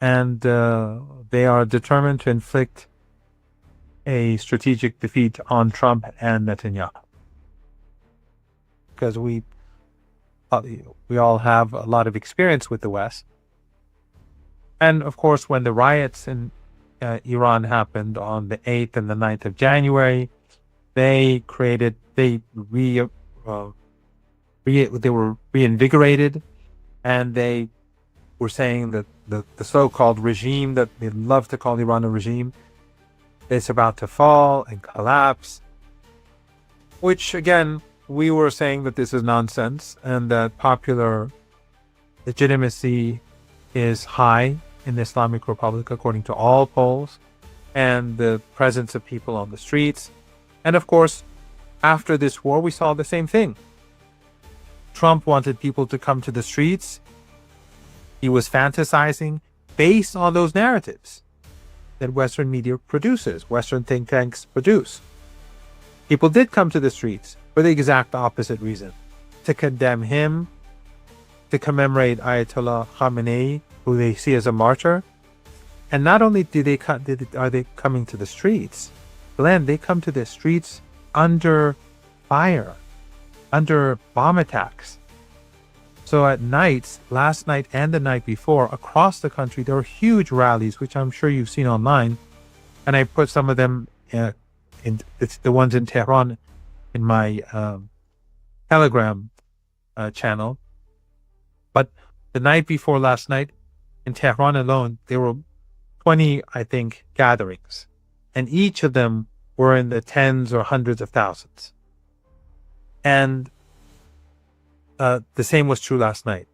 and they are determined to inflict a strategic defeat on Trump and Netanyahu. Because we all have a lot of experience with the West. And of course, when the riots in Iran happened on the 8th and the 9th of January, they were reinvigorated, and they were saying that the so-called regime that they love to call Iran a regime is about to fall and collapse, which again, we were saying that this is nonsense and that popular legitimacy is high in the Islamic Republic according to all polls, and the presence of people on the streets. And of course, after this war, we saw the same thing. Trump wanted people to come to the streets. He was fantasizing based on those narratives that Western media produces, Western think tanks produce. People did come to the streets for the exact opposite reason: to condemn him, to commemorate Ayatollah Khamenei, who they see as a martyr. And not only are they coming to the streets, Glenn, they come to the streets under fire, under bomb attacks. So at nights, last night and the night before, across the country, there were huge rallies, which I'm sure you've seen online. And I put some of them it's the ones in Tehran in my Telegram channel. But the night before last night, in Tehran alone, there were 20, I think, gatherings. And each of them were in the tens or hundreds of thousands. And the same was true last night.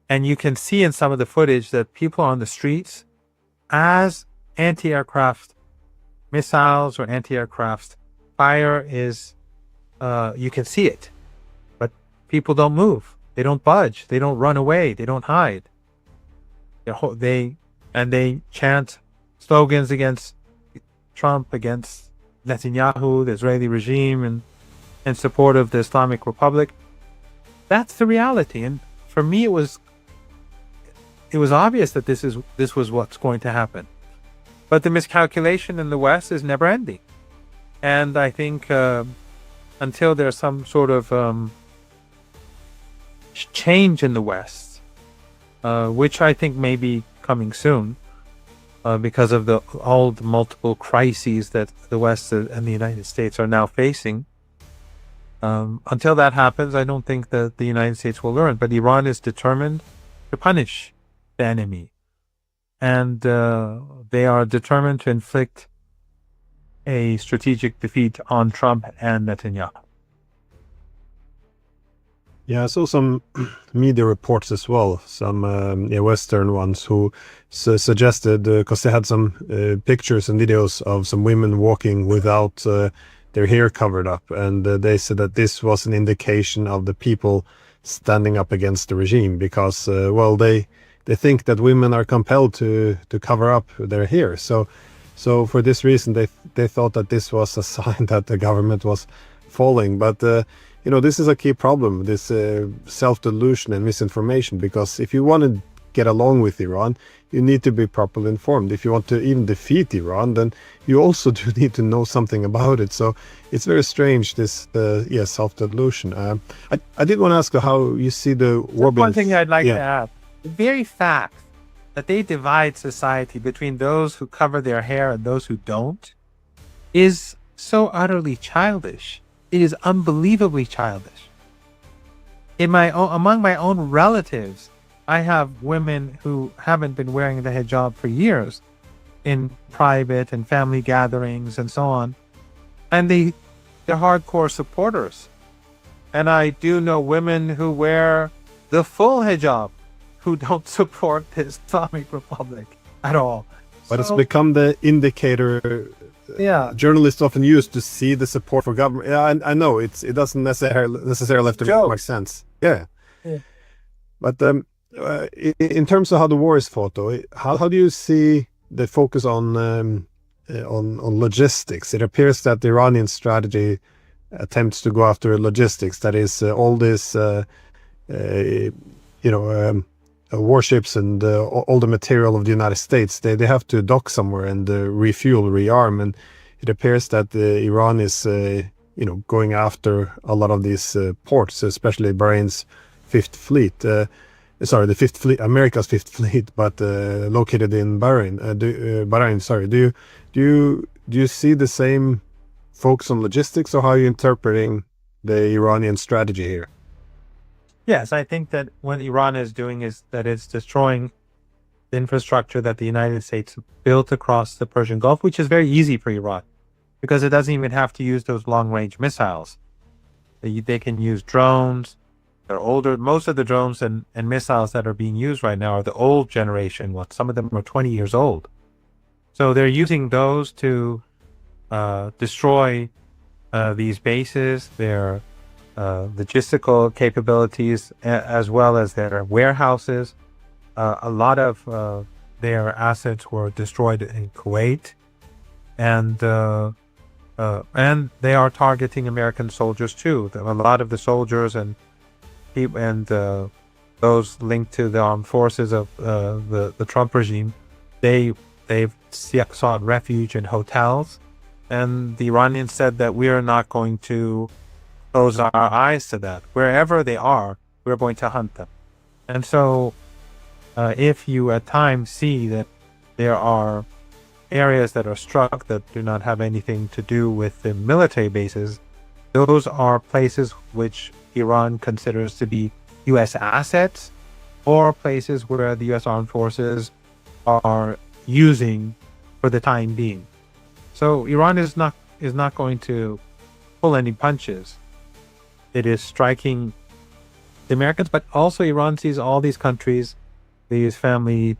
And you can see in some of the footage that people are on the streets as anti-aircraft missiles or anti-aircraft fire is, you can see it. But people don't move. They don't budge. They don't run away. They don't hide. They chant slogans against Trump, against Netanyahu, the Israeli regime, and in support of the Islamic Republic. That's the reality. And for me, it was obvious that this was what's going to happen. But the miscalculation in the West is never ending. And I think until there's some sort of change in the West, which I think may be coming soon, because of all the multiple crises that the West and the United States are now facing. Until that happens, I don't think that the United States will learn. But Iran is determined to punish the enemy. And they are determined to inflict a strategic defeat on Trump and Netanyahu. Yeah, I saw some media reports as well, some Western ones who suggested, because they had some pictures and videos of some women walking without their hair covered up, and they said that this was an indication of the people standing up against the regime, because they think that women are compelled to cover up their hair. So for this reason, they thought that this was a sign that the government was falling. But this is a key problem, this self-delusion and misinformation, because if you want to get along with Iran, you need to be properly informed. If you want to even defeat Iran, then you also do need to know something about it. So it's very strange, this self-delusion. I did want to ask how you see the war. One thing I'd like to add, the very fact that they divide society between those who cover their hair and those who don't is so utterly childish. It is unbelievably childish. Among my own relatives, I have women who haven't been wearing the hijab for years in private and family gatherings and so on. And they're hardcore supporters. And I do know women who wear the full hijab who don't support the Islamic Republic at all. But it's become the indicator journalists often use to see the support for government. Yeah, I know it doesn't necessarily have to make much sense. Yeah. But in terms of how the war is fought, though, how do you see the focus on logistics? It appears that the Iranian strategy attempts to go after logistics. That is, all this, warships and all the material of the United States, they have to dock somewhere and refuel, rearm, and it appears that Iran is going after a lot of these ports, especially Bahrain's Fifth Fleet. The Fifth Fleet, America's Fifth Fleet, but located in Bahrain. Bahrain, sorry. Do you see the same focus on logistics, or how are you interpreting the Iranian strategy here? Yes, I think that what Iran is doing is that it's destroying the infrastructure that the United States built across the Persian Gulf, which is very easy for Iran because it doesn't even have to use those long-range missiles. They can use drones. They're older. Most of the drones and missiles that are being used right now are the old generation ones. Some of them are 20 years old. So they're using those to destroy these bases, their logistical capabilities, as well as their warehouses. A lot of their assets were destroyed in Kuwait, and they are targeting American soldiers too. A lot of the soldiers and those linked to the armed forces of the Trump regime, they've sought refuge in hotels, and the Iranians said that we are not going to close our eyes to that. Wherever they are, we're going to hunt them. And so if you at times see that there are areas that are struck that do not have anything to do with the military bases, those are places which Iran considers to be U.S. assets, or places where the U.S. armed forces are using for the time being. So Iran is not going to pull any punches. It is striking the Americans, but also Iran sees all these countries, these family